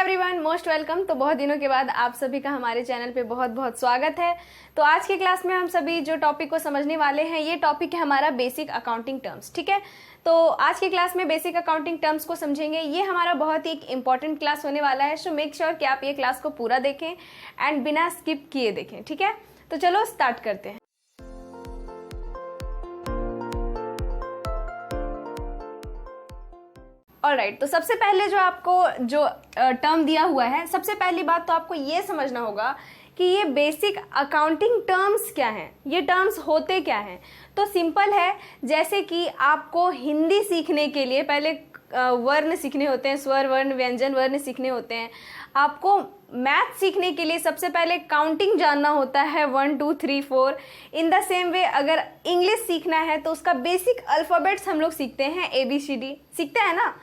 Everyone, most welcome. तो बहुत दिनों के बाद आप सभी का हमारे चैनल पे बहुत बहुत स्वागत है। तो आज की क्लास में हम सभी जो टॉपिक को समझने वाले हैं, ये टॉपिक है हमारा बेसिक अकाउंटिंग टर्म्स। ठीक है, तो आज की क्लास में बेसिक अकाउंटिंग टर्म्स को समझेंगे। ये हमारा बहुत ही एक इंपॉर्टेंट क्लास होने वाला है, सो मेक श्योर कि आप ये क्लास को पूरा देखें एंड बिना स्किप किए देखें। ठीक है, तो चलो स्टार्ट करते हैं। ऑलराइट, तो सबसे पहले जो आपको जो टर्म दिया हुआ है, सबसे पहली बात तो आपको ये समझना होगा कि ये बेसिक अकाउंटिंग टर्म्स क्या हैं, ये टर्म्स होते क्या हैं। तो सिंपल है, जैसे कि आपको हिंदी सीखने के लिए पहले वर्ण सीखने होते हैं, स्वर वर्ण व्यंजन वर्ण सीखने होते हैं। आपको मैथ सीखने के लिए सबसे पहले काउंटिंग जानना होता है, 1 2 3 4। इन द सेम वे अगर इंग्लिश सीखना है तो उसका बेसिक अल्फ़ाबेट्स हम लोग सीखते हैं, ABCD सीखते हैं ना।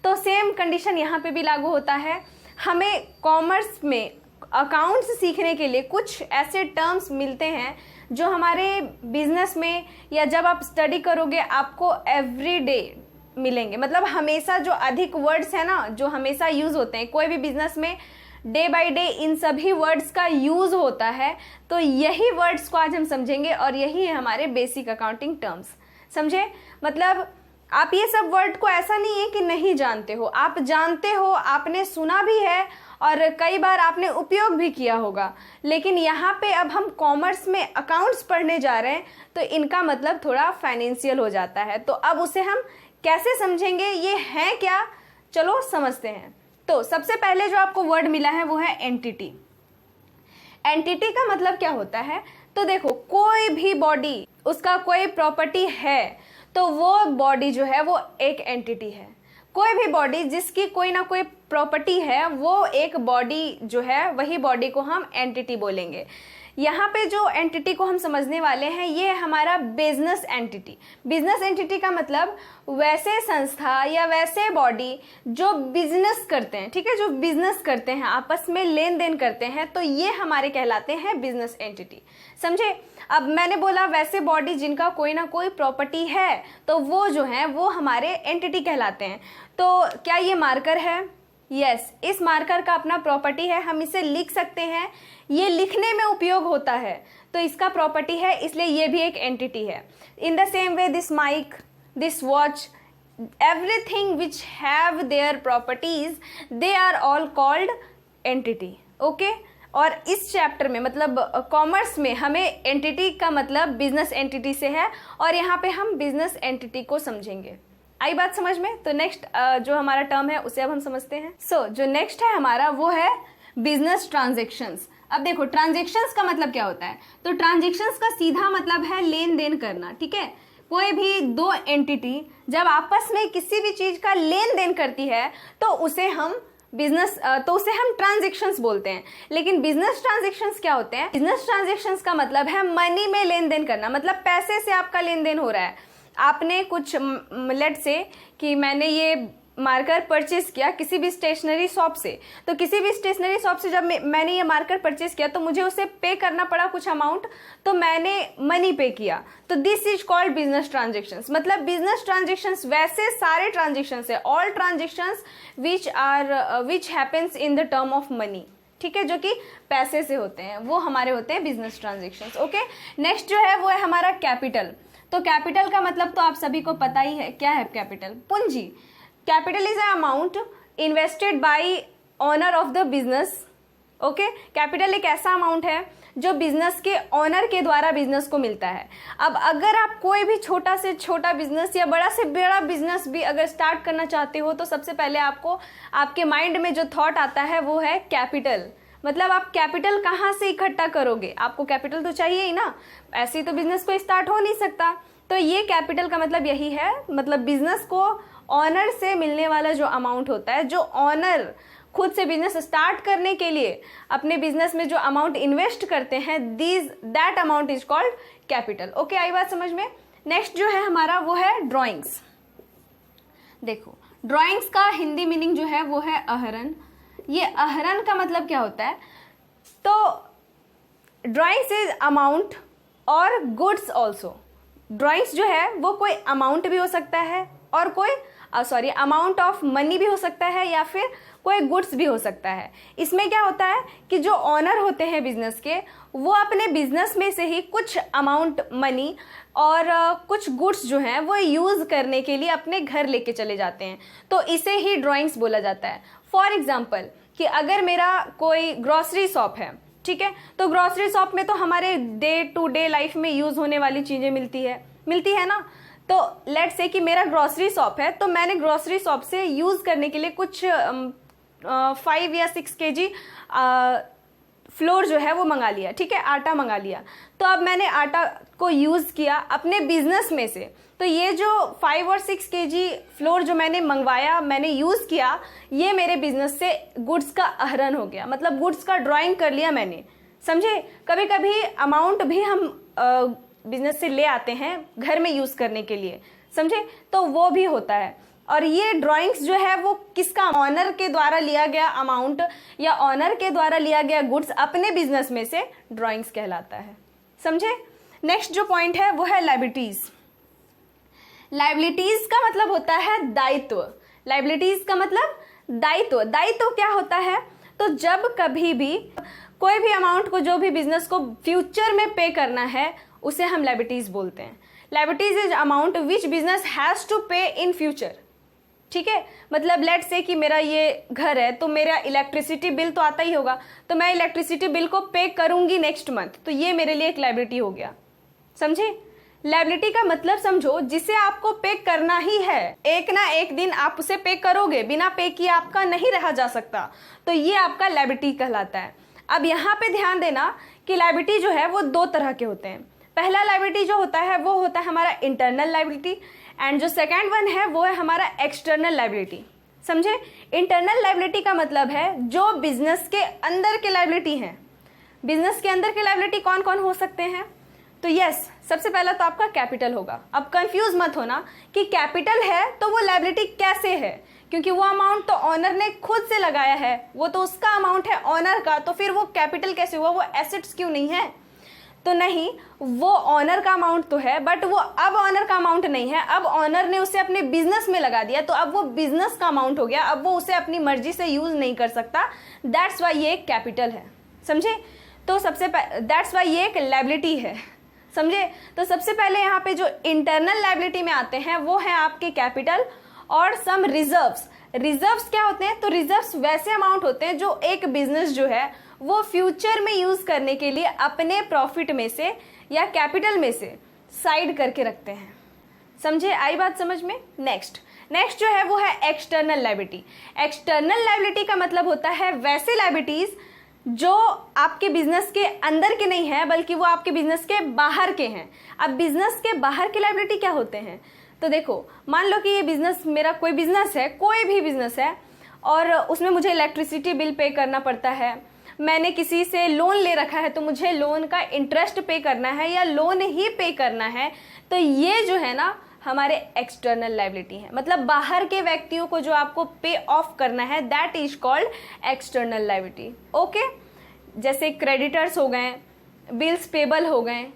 तो सेम कंडीशन यहाँ पे भी लागू होता है। हमें कॉमर्स में अकाउंट्स सीखने के लिए कुछ ऐसे टर्म्स मिलते हैं जो हमारे बिजनेस में या जब आप स्टडी करोगे आपको एवरीडे मिलेंगे। मतलब हमेशा जो अधिक वर्ड्स है ना, जो हमेशा यूज होते हैं कोई भी बिजनेस में, डे बाय डे इन सभी वर्ड्स का यूज होता है। तो यही वर्ड्स को आज हम समझेंगे और यही है हमारे बेसिक अकाउंटिंग टर्म्स। समझे? मतलब आप ये सब वर्ड को ऐसा नहीं है कि नहीं जानते हो, आप जानते हो, आपने सुना भी है और कई बार आपने उपयोग भी किया होगा। लेकिन यहाँ पे अब हम कॉमर्स में अकाउंट्स पढ़ने जा रहे हैं तो इनका मतलब थोड़ा फाइनेंशियल हो जाता है। तो अब उसे हम कैसे समझेंगे, ये है क्या, चलो समझते हैं। तो सबसे पहले जो आपको वर्ड मिला है वो है एंटिटी। एंटिटी का मतलब क्या होता है? तो देखो, कोई भी बॉडी, उसका कोई प्रॉपर्टी है तो वो बॉडी जो है वो एक एंटिटी है। कोई भी बॉडी जिसकी कोई ना कोई प्रॉपर्टी है वो एक बॉडी जो है, वही बॉडी को हम एंटिटी बोलेंगे। यहाँ पे जो एंटिटी को हम समझने वाले हैं ये है हमारा बिजनेस एंटिटी। बिजनेस एंटिटी का मतलब वैसे संस्था या वैसे बॉडी जो बिजनेस करते हैं, ठीक है, जो बिजनेस करते हैं, आपस में लेन देन करते हैं, तो ये हमारे कहलाते हैं बिजनेस एंटिटी। समझे? अब मैंने बोला वैसे बॉडी जिनका कोई ना कोई प्रॉपर्टी है तो वो जो है वो हमारे एंटिटी कहलाते हैं। तो क्या ये मार्कर है? यस, इस मार्कर का अपना प्रॉपर्टी है, हम इसे लिख सकते हैं, ये लिखने में उपयोग होता है तो इसका प्रॉपर्टी है, इसलिए ये भी एक एंटिटी है। In the same way this mic, this watch, everything which have their properties, they are all called entity. Okay, और इस चैप्टर में मतलब कॉमर्स में हमें एंटिटी का मतलब बिजनेस एंटिटी से है और यहाँ पे हम बिजनेस एंटिटी को समझेंगे। आई बात समझ में? तो नेक्स्ट जो हमारा टर्म है उसे अब हम समझते हैं। सो जो नेक्स्ट है हमारा वो है बिजनेस ट्रांजेक्शंस। अब देखो, ट्रांजेक्शंस का मतलब क्या होता है? तो ट्रांजेक्शंस का सीधा मतलब है लेन देन करना। ठीक है, कोई भी दो एंटिटी जब आपस में किसी भी चीज का लेन देन करती है तो उसे हम ट्रांजेक्शंस बोलते हैं। लेकिन बिजनेस ट्रांजेक्शंस क्या होते हैं? बिजनेस ट्रांजेक्शंस का मतलब है मनी में लेन देन करना, मतलब पैसे से आपका लेन देन हो रहा है। आपने कुछ लेट से कि मैंने ये मार्कर परचेज किया किसी भी स्टेशनरी शॉप से, तो किसी भी स्टेशनरी शॉप से जब मैंने ये मार्कर परचेज किया तो मुझे उसे पे करना पड़ा कुछ अमाउंट, तो मैंने मनी पे किया, तो this is called business transactions. मतलब बिजनेस ट्रांजेक्शंस वैसे सारे ट्रांजेक्शंस है, all transactions which happens in the term of money. ठीक है, जो कि पैसे से होते हैं, वो हमारे होते हैं बिजनेस ट्रांजेक्शंस। ओके, नेक्स्ट जो है वो है हमारा कैपिटल। तो कैपिटल का मतलब तो आप सभी को पता ही है, क्या है कैपिटल? पूंजी। Capital is a amount invested bye owner of the business. Okay, capital एक ऐसा अमाउंट है जो बिजनेस के ओनर के द्वारा बिजनेस को मिलता है। अब अगर आप कोई भी छोटा से छोटा बिजनेस या बड़ा से बड़ा बिजनेस भी अगर स्टार्ट करना चाहते हो तो सबसे पहले आपको आपके माइंड में जो थॉट आता है वो है कैपिटल। मतलब आप कैपिटल कहाँ से इकट्ठा करोगे? आपको कैपिटल तो चाहिए ही ना, ऐसे ही तो बिजनेस को स्टार्ट हो नहीं सकता। तो ये कैपिटल का मतलब यही है, मतलब बिजनेस को ऑनर से मिलने वाला जो अमाउंट होता है, जो ऑनर खुद से बिजनेस स्टार्ट करने के लिए अपने बिजनेस में जो अमाउंट इन्वेस्ट करते हैं, that amount is called capital. Okay, आई बात समझ में? नेक्स्ट जो है हमारा वो है ड्राइंग्स। देखो, ड्राइंग्स का हिंदी मीनिंग जो है वो है आहरण। ये आहरण का मतलब क्या होता है? तो ड्राइंग्स इज अमाउंट और गुड्स ऑल्सो। ड्राइंग्स जो है वो कोई अमाउंट भी हो सकता है और कोई अमाउंट ऑफ मनी भी हो सकता है या फिर कोई गुड्स भी हो सकता है। इसमें क्या होता है कि जो ऑनर होते हैं बिजनेस के, वो अपने बिजनेस में से ही कुछ अमाउंट मनी और कुछ गुड्स जो हैं वो यूज़ करने के लिए अपने घर लेके चले जाते हैं, तो इसे ही ड्राइंग्स बोला जाता है। फॉर एग्जाम्पल कि अगर मेरा कोई ग्रॉसरी शॉप है, ठीक है, तो ग्रॉसरी शॉप में तो हमारे डे टू डे लाइफ में यूज़ होने वाली चीज़ें मिलती है ना। तो लेट्स से कि मेरा ग्रॉसरी शॉप है, तो मैंने ग्रॉसरी शॉप से यूज़ करने के लिए कुछ 5 या 6 kg फ्लोर जो है वो मंगा लिया, ठीक है, आटा मंगा लिया। तो अब मैंने आटा को यूज़ किया अपने बिजनेस में से, तो ये जो 5 और 6 kg फ्लोर जो मैंने मंगवाया, मैंने यूज़ किया, ये मेरे बिजनेस से गुड्स का आहरण हो गया, मतलब गुड्स का ड्राइंग कर लिया मैंने, समझे। कभी कभी अमाउंट भी हम बिजनेस से ले आते हैं घर में यूज़ करने के लिए, समझे, तो वो भी होता है। और ये ड्राइंग्स जो है वो किसका, ऑनर के द्वारा लिया गया अमाउंट या ऑनर के द्वारा लिया गया गुड्स अपने बिजनेस में से ड्राइंग्स कहलाता है, समझे। नेक्स्ट जो पॉइंट है वो है लायबिलिटीज। लायबिलिटीज का मतलब होता है दायित्व। लायबिलिटीज का मतलब दायित्व। दायित्व क्या होता है, तो जब कभी भी कोई भी अमाउंट को जो भी बिजनेस को फ्यूचर में पे करना है उसे हम लायबिलिटीज बोलते हैं। Liabilities is amount which business has to pay in future, ठीक है। मतलब लेट्स से कि मेरा ये घर है, तो मेरा इलेक्ट्रिसिटी बिल तो आता ही होगा, तो मैं इलेक्ट्रिसिटी बिल को पे करूंगी नेक्स्ट मंथ, तो ये मेरे लिए एक लायबिलिटी हो गया, समझे। लायबिलिटी का मतलब समझो जिसे आपको पे करना ही है, एक ना एक दिन आप उसे पे करोगे, बिना पे किए आपका नहीं रहा जा सकता, तो ये आपका लायबिलिटी कहलाता है। अब यहाँ पे ध्यान देना कि लायबिलिटी जो है वो 2 तरह के होते हैं। पहला लायबिलिटी जो होता है वो होता है हमारा इंटरनल लायबिलिटी, एंड जो सेकंड वन है वो है हमारा एक्सटर्नल लायबिलिटी, समझे। इंटरनल लायबिलिटी का मतलब है जो बिजनेस के अंदर के लायबिलिटी हैं। बिजनेस के अंदर के लायबिलिटी कौन कौन हो सकते हैं, तो यस, सबसे पहला तो आपका कैपिटल होगा। अब कंफ्यूज मत होना कि कैपिटल है तो वो लायबिलिटी कैसे है, क्योंकि वो अमाउंट तो ऑनर ने खुद से लगाया है, वो तो उसका अमाउंट है ऑनर का, तो फिर वो कैपिटल कैसे हुआ, वो एसेट्स क्यों नहीं है। तो नहीं, वो ऑनर का अमाउंट तो है, बट वो अब ऑनर का अमाउंट नहीं है, अब ऑनर ने उसे अपने बिजनेस में लगा दिया, तो अब वो बिजनेस का अमाउंट हो गया, अब वो उसे अपनी मर्जी से यूज नहीं कर सकता, दैट्स वाई ये एक कैपिटल है, समझे। तो दैट्स वाई ये एक लायबिलिटी है, समझे। तो सबसे पहले यहाँ पे जो इंटरनल लायबिलिटी में आते हैं वो है आपके कैपिटल और सम रिजर्व्स। रिजर्व्स क्या होते हैं, तो रिजर्व्स वैसे अमाउंट होते हैं जो एक बिजनेस जो है वो फ्यूचर में यूज करने के लिए अपने प्रॉफिट में से या कैपिटल में से साइड करके रखते हैं, समझे। आई बात समझ में। नेक्स्ट जो है वो है एक्सटर्नल लायबिलिटी। एक्सटर्नल लायबिलिटी का मतलब होता है वैसे लायबिलिटीज जो आपके बिजनेस के अंदर के नहीं है, बल्कि वो आपके बिजनेस के बाहर के हैं। अब बिजनेस के बाहर के लायबिलिटी क्या होते हैं, तो देखो, मान लो कि ये बिजनेस, मेरा कोई बिजनेस है, कोई भी बिजनेस है, और उसमें मुझे इलेक्ट्रिसिटी बिल पे करना पड़ता है, मैंने किसी से लोन ले रखा है तो मुझे लोन का इंटरेस्ट पे करना है या लोन ही पे करना है, तो ये जो है ना हमारे एक्सटर्नल लायबिलिटी है। मतलब बाहर के व्यक्तियों को जो आपको पे ऑफ करना है, that is called external liability, okay. जैसे क्रेडिटर्स हो गए, बिल्स पेबल हो गए,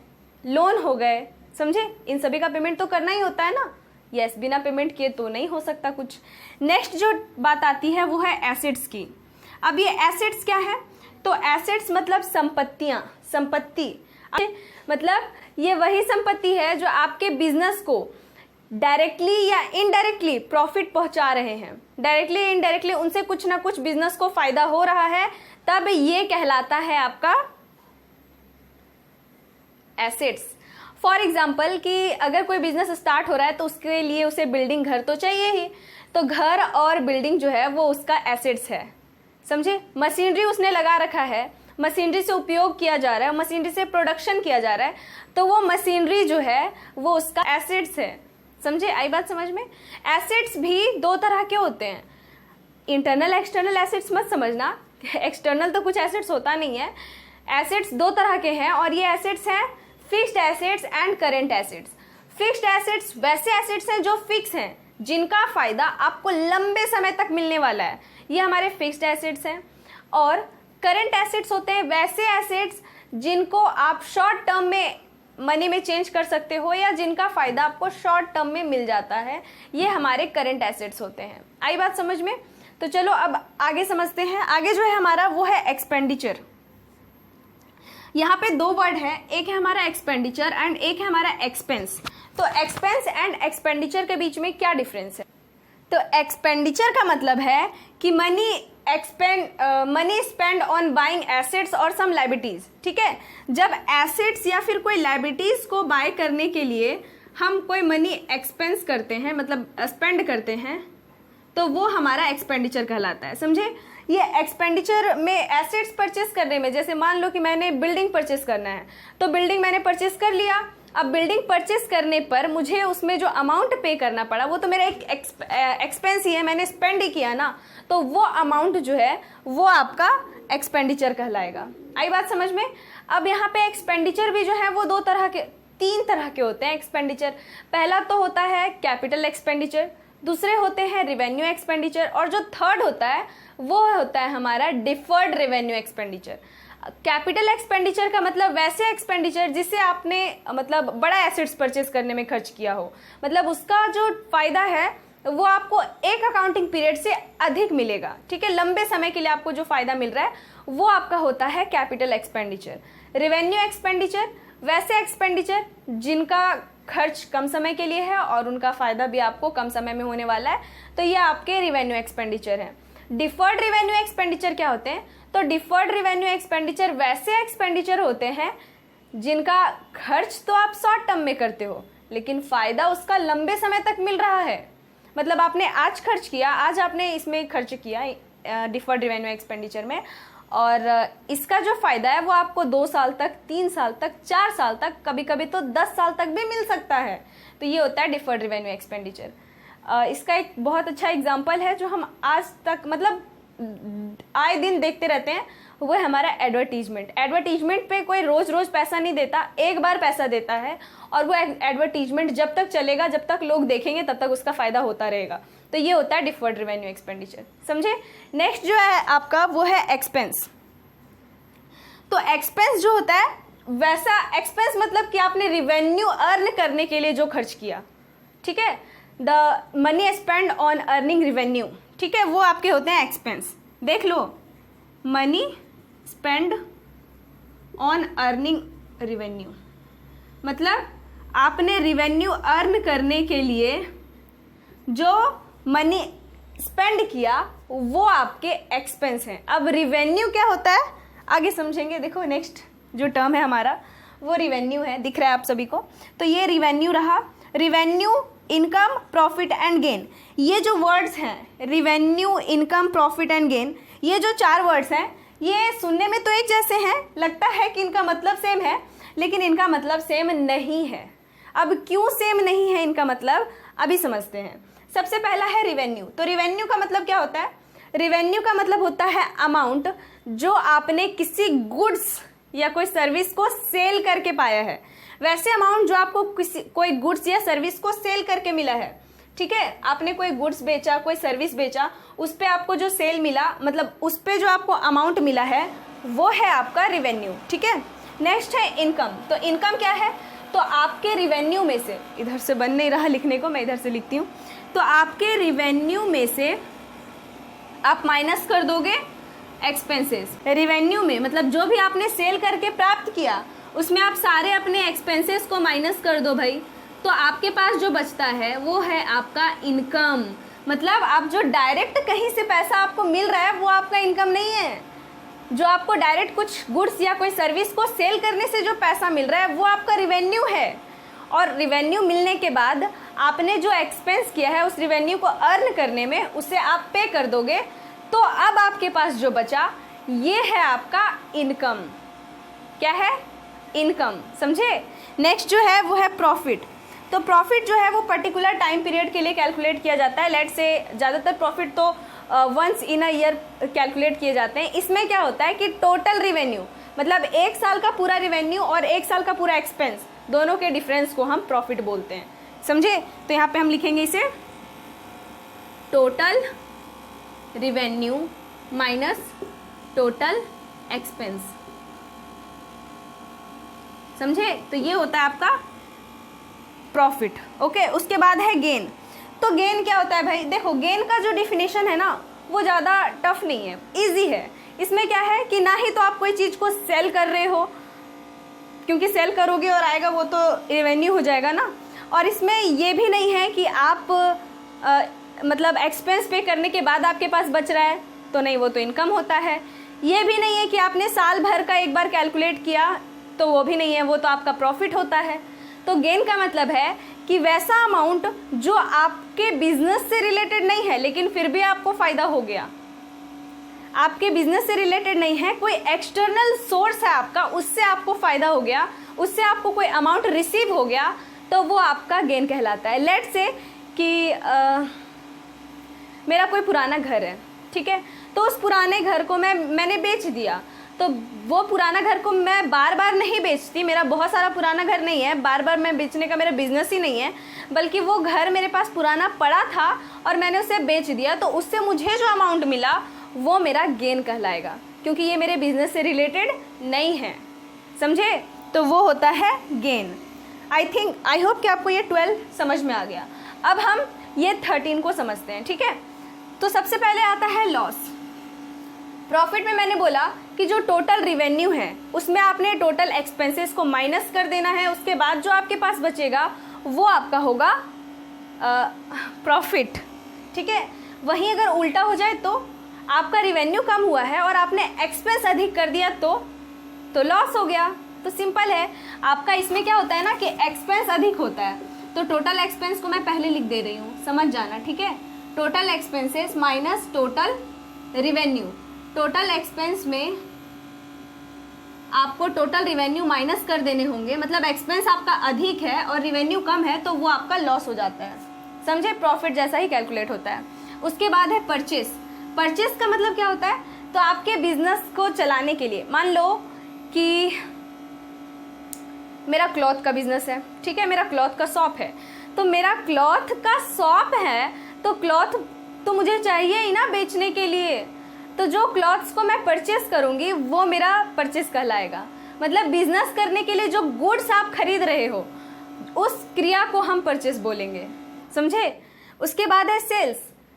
लोन हो गए, समझे, इन सभी का पेमेंट तो करना ही होता है ना। यस, बिना पेमेंट किए तो नहीं हो सकता कुछ। नेक्स्ट जो बात आती है वो है एसेट्स की। अब ये एसेट्स क्या है, तो एसेट्स मतलब संपत्तियां, संपत्ति मतलब ये वही संपत्ति है जो आपके बिजनेस को डायरेक्टली या इनडायरेक्टली प्रॉफिट पहुंचा रहे हैं। डायरेक्टली इनडायरेक्टली उनसे कुछ ना कुछ बिजनेस को फायदा हो रहा है, तब ये कहलाता है आपका एसेट्स। फॉर एग्जाम्पल कि अगर कोई बिजनेस स्टार्ट हो रहा है तो उसके लिए उसे बिल्डिंग, घर तो चाहिए ही, तो घर और बिल्डिंग जो है वो उसका एसेट्स है, समझे। मशीनरी उसने लगा रखा है, मशीनरी से उपयोग किया जा रहा है, मशीनरी से प्रोडक्शन किया जा रहा है, तो वो मशीनरी जो है वो उसका एसेट्स है, समझे। आई बात समझ में। एसेट्स भी 2 तरह के होते हैं, इंटरनल एक्सटर्नल एसेट्स मत समझना, एक्सटर्नल तो कुछ एसेट्स होता नहीं है। एसेट्स 2 तरह के हैं और ये एसेट्स हैं fixed assets and current assets. Fixed assets वैसे एसेट्स हैं जो फिक्स हैं, जिनका फायदा आपको लंबे समय तक मिलने वाला है, ये हमारे फिक्स्ड एसेट्स हैं। और करंट एसेट्स होते हैं वैसे एसेट्स जिनको आप शॉर्ट टर्म में मनी में चेंज कर सकते हो या जिनका फायदा आपको शॉर्ट टर्म में मिल जाता है, ये हमारे करंट एसेट्स होते हैं। आई बात समझ में? तो चलो अब आगे समझते हैं। आगे जो है हमारा वो है एक्सपेंडिचर। यहाँ पे दो वर्ड है, एक है हमारा एक्सपेंडिचर एंड एक है हमारा एक्सपेंस। तो एक्सपेंस एंड एक्सपेंडिचर के बीच में क्या डिफरेंस है? तो एक्सपेंडिचर का मतलब है कि money spend on buying assets और सम लायबिलिटीज। ठीक है, जब एसेट्स या फिर कोई लायबिलिटीज को बाय करने के लिए हम कोई मनी एक्सपेंस करते हैं, मतलब स्पेंड करते हैं, तो वो हमारा एक्सपेंडिचर कहलाता है। समझे? ये एक्सपेंडिचर में एसेट्स परचेस करने में, जैसे मान लो कि मैंने बिल्डिंग परचेस करना है, तो बिल्डिंग मैंने परचेस कर लिया। अब बिल्डिंग परचेस करने पर मुझे उसमें जो अमाउंट पे करना पड़ा वो तो मेरा एक एक्सपेंस ही है, मैंने स्पेंड ही किया ना, तो वो अमाउंट जो है वो आपका एक्सपेंडिचर कहलाएगा। आई बात समझ में? अब यहाँ पे एक्सपेंडिचर भी जो है वो तीन तरह के होते हैं एक्सपेंडिचर। पहला तो होता है कैपिटल एक्सपेंडिचर, दूसरे होते हैं रिवेन्यू एक्सपेंडिचर, और जो थर्ड होता है वो होता है हमारा deferred revenue expenditure. Capital expenditure का मतलब वैसे एक्सपेंडिचर जिससे आपने मतलब बड़ा एसेट्स परचेस करने में खर्च किया हो, मतलब उसका जो फायदा है वो आपको एक अकाउंटिंग पीरियड से अधिक मिलेगा। ठीक है, लंबे समय के लिए आपको जो फायदा मिल रहा है वो आपका होता है कैपिटल एक्सपेंडिचर। रिवेन्यू एक्सपेंडिचर वैसे एक्सपेंडिचर जिनका खर्च कम समय के लिए है और उनका फायदा भी आपको कम समय में होने वाला है, तो ये आपके रिवेन्यू एक्सपेंडिचर है। डिफर्ड रिवेन्यू एक्सपेंडिचर क्या होते हैं? तो डिफर्ड रिवेन्यू एक्सपेंडिचर वैसे एक्सपेंडिचर होते हैं जिनका खर्च तो आप शॉर्ट टर्म में करते हो लेकिन फायदा उसका लंबे समय तक मिल रहा है। मतलब आपने आज खर्च किया, आज आपने इसमें खर्च किया डिफर्ड रिवेन्यू एक्सपेंडिचर में, और इसका जो फायदा है वो आपको 2 साल तक, 3 साल तक, 4 साल तक, कभी कभी तो 10 साल तक भी मिल सकता है। तो ये होता है डिफर्ड रिवेन्यू एक्सपेंडिचर। इसका एक बहुत अच्छा एग्जांपल है जो हम आज तक मतलब आए दिन देखते रहते हैं, वो है हमारा एडवर्टीजमेंट। एडवर्टीजमेंट पे कोई रोज रोज पैसा नहीं देता, एक बार पैसा देता है, और वो एडवर्टीजमेंट जब तक चलेगा, जब तक लोग देखेंगे, तब तक उसका फायदा होता रहेगा। तो ये होता है डिफर्ड रिवेन्यू एक्सपेंडिचर। समझे? नेक्स्ट जो है आपका वो है एक्सपेंस। तो एक्सपेंस जो होता है वैसा एक्सपेंस मतलब कि आपने रिवेन्यू अर्न करने के लिए जो खर्च किया, ठीक है, the money spend on earning revenue, ठीक है, वो आपके होते हैं एक्सपेंस। देख लो, money spend on earning revenue मतलब आपने रिवेन्यू अर्न करने के लिए जो मनी स्पेंड किया वो आपके एक्सपेंस हैं। अब रिवेन्यू क्या होता है आगे समझेंगे। देखो नेक्स्ट जो टर्म है हमारा वो रिवेन्यू है, दिख रहा है आप सभी को। तो ये रिवेन्यू रहा। Revenue, income, profit and gain, ये जो वर्ड्स हैं revenue, income, profit and gain, ये जो 4 वर्ड्स हैं ये सुनने में तो एक जैसे हैं, लगता है कि इनका मतलब सेम है, लेकिन इनका मतलब सेम नहीं है। अब क्यों सेम नहीं है इनका मतलब अभी समझते हैं। सबसे पहला है रिवेन्यू। तो रिवेन्यू का मतलब क्या होता है? रिवेन्यू का मतलब होता है अमाउंट जो आपने किसी गुड्स या कोई सर्विस को सेल करके पाया है। वैसे अमाउंट जो आपको कोई गुड्स या सर्विस को सेल करके मिला है, ठीक है, आपने कोई गुड्स बेचा, कोई सर्विस बेचा, उस पे आपको जो सेल मिला, मतलब उस पे जो आपको अमाउंट मिला है वो है आपका रिवेन्यू, ठीक है। नेक्स्ट है इनकम। तो इनकम क्या है? तो आपके रिवेन्यू में से, इधर से बन नहीं रहा लिखने को, मैं इधर से लिखती हूँ, तो आपके रिवेन्यू में से आप माइनस कर दोगे एक्सपेंसेस। रिवेन्यू में मतलब जो भी आपने सेल करके प्राप्त किया उसमें आप सारे अपने एक्सपेंसेस को माइनस कर दो भाई, तो आपके पास जो बचता है वो है आपका इनकम। मतलब आप जो डायरेक्ट कहीं से पैसा आपको मिल रहा है वो आपका इनकम नहीं है। जो आपको डायरेक्ट कुछ गुड्स या कोई सर्विस को सेल करने से जो पैसा मिल रहा है वो आपका रिवेन्यू है। और रिवेन्यू मिलने के बाद आपने जो एक्सपेंस किया है उस रिवेन्यू को अर्न करने में उसे आप पे कर दोगे, तो अब आपके पास जो बचा ये है आपका इनकम। क्या है? इनकम। समझे? नेक्स्ट जो है वो है प्रॉफिट। तो प्रॉफिट जो है वो पर्टिकुलर टाइम पीरियड के लिए कैलकुलेट किया जाता है। लेट से ज़्यादातर प्रॉफिट तो once in a year calculate किए जाते हैं। इसमें क्या होता है कि टोटल रिवेन्यू मतलब 1 साल का पूरा रिवेन्यू और 1 साल का पूरा एक्सपेंस, दोनों के डिफरेंस को हम प्रॉफिट बोलते हैं। समझे? तो यहाँ पे हम लिखेंगे इसे total revenue minus total expense. समझे? तो ये होता है आपका प्रॉफिट। ओके, उसके बाद है गेन। तो गेन क्या होता है भाई? देखो, गेन का जो डिफिनेशन है ना वो ज़्यादा टफ नहीं है, इजी है। इसमें क्या है कि ना ही तो आप कोई चीज़ को सेल कर रहे हो, क्योंकि सेल करोगे और आएगा वो तो रेवेन्यू हो जाएगा ना, और इसमें ये भी नहीं है कि आप मतलब एक्सपेंस पे करने के बाद आपके पास बच रहा है, तो नहीं, वो तो इनकम होता है। ये भी नहीं है कि आपने साल भर का एक बार कैलकुलेट किया, तो वो भी नहीं है, वो तो आपका प्रॉफिट होता है। तो गेन का मतलब है कि वैसा अमाउंट जो आपके बिजनेस से रिलेटेड नहीं है लेकिन फिर भी आपको फ़ायदा हो गया, आपके बिजनेस से रिलेटेड नहीं है, कोई एक्सटर्नल सोर्स है आपका, उससे आपको फ़ायदा हो गया, उससे आपको कोई अमाउंट रिसीव हो गया, तो वो आपका गेन कहलाता है। लेट्स से कि मेरा कोई पुराना घर है, ठीक है, तो उस पुराने घर को मैंने बेच दिया, तो वो पुराना घर को मैं बार बार नहीं बेचती, मेरा बहुत सारा पुराना घर नहीं है, बार बार मैं बेचने का मेरा बिजनेस ही नहीं है, बल्कि वो घर मेरे पास पुराना पड़ा था और मैंने उसे बेच दिया, तो उससे मुझे जो अमाउंट मिला वो मेरा गेन कहलाएगा, क्योंकि ये मेरे बिजनेस से रिलेटेड नहीं है, समझे? तो वो होता है गेन। आई होप कि आपको ये 12 समझ में आ गया। अब हम ये 13 को समझते हैं, ठीक है? तो सबसे पहले आता है लॉस। प्रॉफिट में मैंने बोला कि जो टोटल रिवेन्यू है उसमें आपने टोटल एक्सपेंसेस को माइनस कर देना है, उसके बाद जो आपके पास बचेगा वो आपका होगा प्रॉफिट, ठीक है? वहीं अगर उल्टा हो जाए तो आपका रिवेन्यू कम हुआ है और आपने एक्सपेंस अधिक कर दिया तो लॉस हो गया। तो सिंपल है, आपका इसमें क्या होता है ना कि एक्सपेंस अधिक होता है, तो टोटल एक्सपेंस को मैं पहले लिख दे रही हूँ, समझ जाना, ठीक है? Total expenses minus total revenue. Total expense में आपको टोटल रिवेन्यू माइनस कर देने होंगे, मतलब एक्सपेंस आपका अधिक है और रिवेन्यू कम है, तो वो आपका लॉस हो जाता है, समझे? प्रॉफिट जैसा ही कैलकुलेट होता है। उसके बाद है परचेस। परचेस का मतलब क्या होता है? तो आपके बिजनेस को चलाने के लिए, मान लो कि मेरा क्लॉथ का बिजनेस है, ठीक है, मेरा क्लॉथ का शॉप है, तो मेरा क्लॉथ का शॉप है, तो क्लॉथ तो मुझे चाहिए ही ना बेचने के लिए, तो जो क्लॉथ्स को मैं परचेस करूंगी वो मेरा परचेस कहलाएगा। मतलब बिजनेस करने के लिए जो गुड्स आप खरीद रहे हो उस क्रिया को हम परचेस बोलेंगे, समझे? उसके बाद है सेल्स।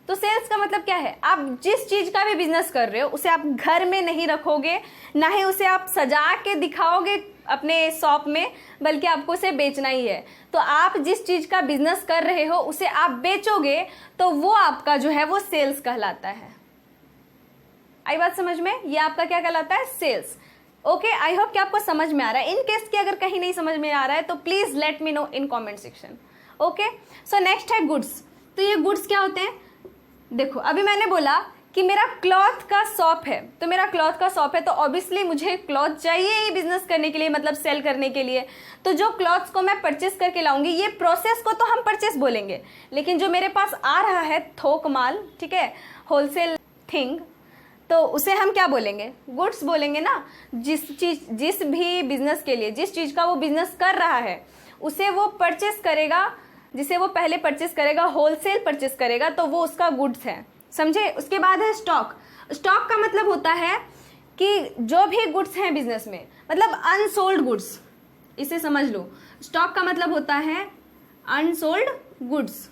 तो सेल्स का मतलब क्या है? आप जिस चीज का भी बिजनेस कर रहे हो उसे आप घर में नहीं रखोगे, ना ही उसे आप सजा के दिखाओगे अपने शॉप में, बल्कि आपको उसे बेचना ही है। तो आप जिस चीज का बिजनेस कर रहे हो उसे आप बेचोगे, तो वो आपका जो है वो सेल्स कहलाता है। आई बात समझ में? ये आपका क्या कहलाता है? सेल्स। ओके, आई होप कि आपको समझ में आ रहा है। इन केस कि अगर कहीं नहीं समझ में आ रहा है तो please let me know in comment section. Okay, so next है गुड्स। तो ये गुड्स क्या होते हैं? देखो, अभी मैंने बोला कि मेरा क्लॉथ का शॉप है, तो मेरा क्लॉथ का शॉप है तो ऑब्वियसली मुझे क्लॉथ चाहिए ही बिजनेस करने के लिए, मतलब सेल करने के लिए। तो जो क्लॉथ्स को मैं परचेस करके लाऊंगी, ये प्रोसेस को तो हम परचेस बोलेंगे, लेकिन जो मेरे पास आ रहा है थोक माल, ठीक है, होलसेल थिंग, तो उसे हम क्या बोलेंगे? गुड्स बोलेंगे ना। जिस भी बिजनेस के लिए, जिस चीज का वो बिजनेस कर रहा है उसे वो परचेस करेगा, जिसे वो पहले परचेस करेगा, होलसेल परचेस करेगा, तो वो उसका गुड्स है, समझे? उसके बाद है स्टॉक। स्टॉक का मतलब होता है कि जो भी गुड्स हैं बिजनेस में, मतलब अनसोल्ड गुड्स, इसे समझ लो। स्टॉक का मतलब होता है अनसोल्ड गुड्स।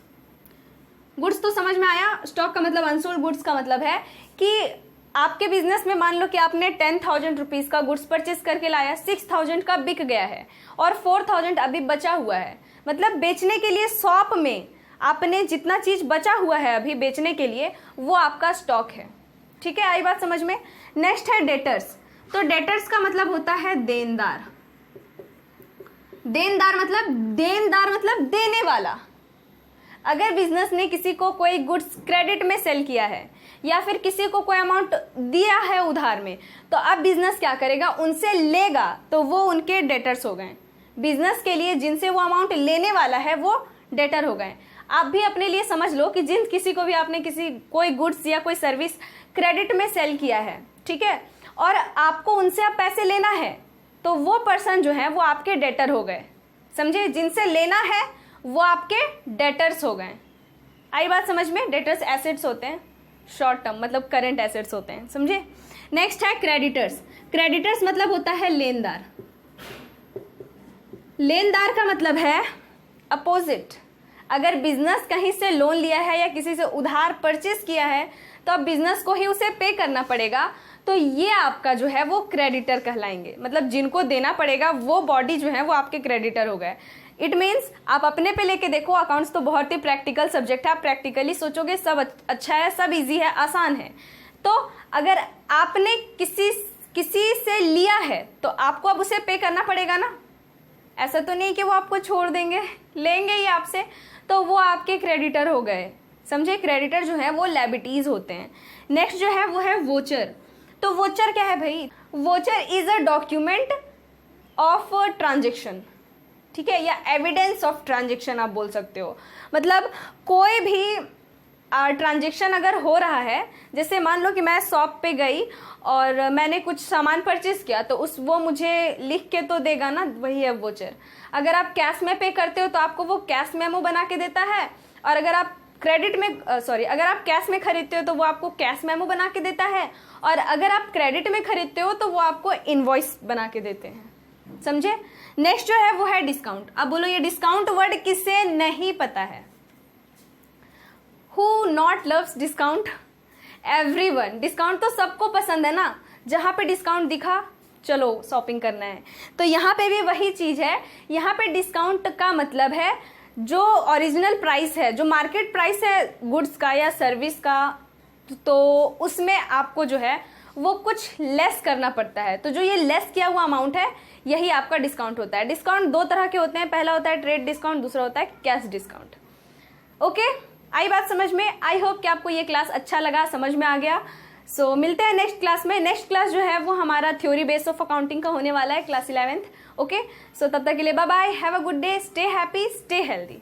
गुड्स तो समझ में आया। स्टॉक का मतलब अनसोल्ड गुड्स का मतलब है कि आपके बिजनेस में मान लो कि आपने 10,000 रुपीज का गुड्स परचेस करके लाया, 6,000 का बिक गया है और 4,000 अभी बचा हुआ है, मतलब बेचने के लिए शॉप में आपने जितना चीज बचा हुआ है अभी बेचने के लिए, वो आपका स्टॉक है, ठीक है? आई बात समझ में? नेक्स्ट है डेटर्स। तो डेटर्स का मतलब होता है देनदार। देनदार मतलब देने वाला। अगर बिजनेस ने किसी को कोई गुड्स क्रेडिट में सेल किया है या फिर किसी को कोई अमाउंट दिया है उधार में, तो अब बिजनेस क्या करेगा? उनसे लेगा, तो वो उनके डेटर्स हो गए। बिजनेस के लिए जिनसे वो अमाउंट लेने वाला है वो डेटर हो गए। आप भी अपने लिए समझ लो कि जिन किसी को भी आपने कोई गुड्स या कोई सर्विस क्रेडिट में सेल किया है, ठीक है, और आपको उनसे अब पैसे लेना है, तो वो पर्सन जो है वो आपके डेटर हो गए, समझे? जिनसे लेना है वो आपके डेटर्स हो गए। आई बात समझ में? डेटर्स एसेट्स होते हैं, शॉर्ट टर्म मतलब करंट एसेट्स होते हैं, समझे? नेक्स्ट है क्रेडिटर्स। क्रेडिटर्स मतलब होता है लेनदार। लेनदार का मतलब है अपोजिट। अगर बिजनेस कहीं से लोन लिया है या किसी से उधार परचेस किया है तो अब बिजनेस को ही उसे पे करना पड़ेगा, तो ये आपका जो है वो क्रेडिटर कहलाएंगे। मतलब जिनको देना पड़ेगा वो बॉडी जो है वो आपके क्रेडिटर हो गए। इट मीन्स आप अपने पे लेके देखो, अकाउंट्स तो बहुत ही प्रैक्टिकल सब्जेक्ट है, आप प्रैक्टिकली सोचोगे सब अच्छा है, सब इजी है, आसान है। तो अगर आपने किसी से लिया है तो आपको अब उसे पे करना पड़ेगा ना। ऐसा तो नहीं कि वो आपको छोड़ देंगे, लेंगे ही आपसे, तो वो आपके क्रेडिटर हो गए। समझे? क्रेडिटर जो है वो लायबिलिटीज होते हैं। नेक्स्ट जो है वो है वोचर। तो वोचर क्या है भाई? Voucher is a document of transaction, ठीक है, या एविडेंस ऑफ ट्रांजेक्शन आप बोल सकते हो। मतलब कोई भी ट्रांजेक्शन अगर हो रहा है, जैसे मान लो कि मैं शॉप पे गई और मैंने कुछ सामान परचेज किया, तो वो मुझे लिख के तो देगा ना, वही है वोचर। अगर आप कैश में पे करते हो तो आपको वो कैश मेमो बना के देता है, और अगर आप अगर आप कैश में खरीदते हो तो वो आपको कैश मेमो बना के देता है, और अगर आप क्रेडिट में खरीदते हो तो वो आपको इनवॉइस बना के देते हैं। समझे? नेक्स्ट जो है वो है डिस्काउंट। अब बोलो ये डिस्काउंट वर्ड किसे नहीं पता है? Who not loves discount? Everyone। Discount तो सबको पसंद है ना। जहाँ पे डिस्काउंट दिखा चलो शॉपिंग करना है। तो यहाँ पे भी वही चीज़ है। यहाँ पे डिस्काउंट का मतलब है जो ओरिजिनल प्राइस है, जो मार्केट प्राइस है गुड्स का या सर्विस का, तो उसमें आपको जो है वो कुछ लेस करना पड़ता है। तो जो ये लेस किया हुआ अमाउंट है यही आपका डिस्काउंट होता है। डिस्काउंट दो तरह के होते हैं, पहला होता है ट्रेड डिस्काउंट, दूसरा होता है कैश डिस्काउंट। ओके, आई बात समझ में? आई होप कि आपको ये क्लास अच्छा लगा, समझ में आ गया। सो मिलते हैं नेक्स्ट क्लास में। नेक्स्ट क्लास जो है वो हमारा थ्योरी बेस ऑफ अकाउंटिंग का होने वाला है, क्लास 11th। ओके, सो तब तक के लिए bye bye, have a good day, stay happy, stay healthy.